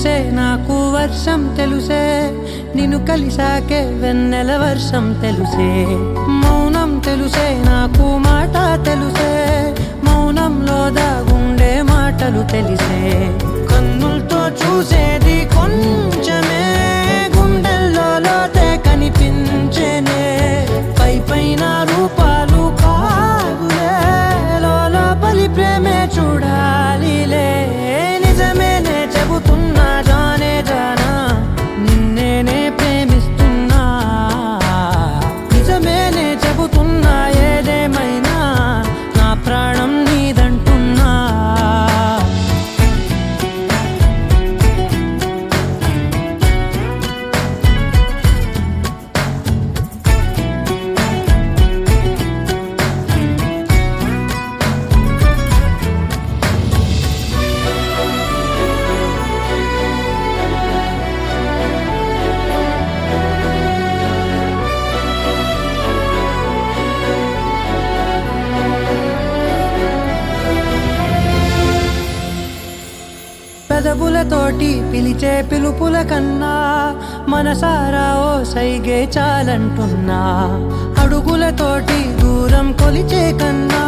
తెలుసే నాకు వర్షం తెలుసే నిన్ను కలిసాకే వెన్నెల వర్షం తెలుసే మౌనం తెలుసే నాకు మాట తెలుసే మౌనంలో దాగుండే మాటలు తెలిసే కన్నులతో చూసేది కొంచెమే గుండెల్లో లోతే కనిపించేనే పై పైన రూపాలు కాదులే లోపలి ప్రేమే చూడాలిలే నిజమేనే చెబుతున్నా జానే జానా నిన్నేనే ప్రేమిస్తున్నా నిజమేనే చెబుతున్నా ఏదేమైనా నా ప్రాణం నీదంటున్నా పెదవులతోటి పిలిచే పిలుపుల కన్నా మనసారా ఓ సైగే చాలంటున్నా అడుగులతోటి దూరం కొలిచే కన్నా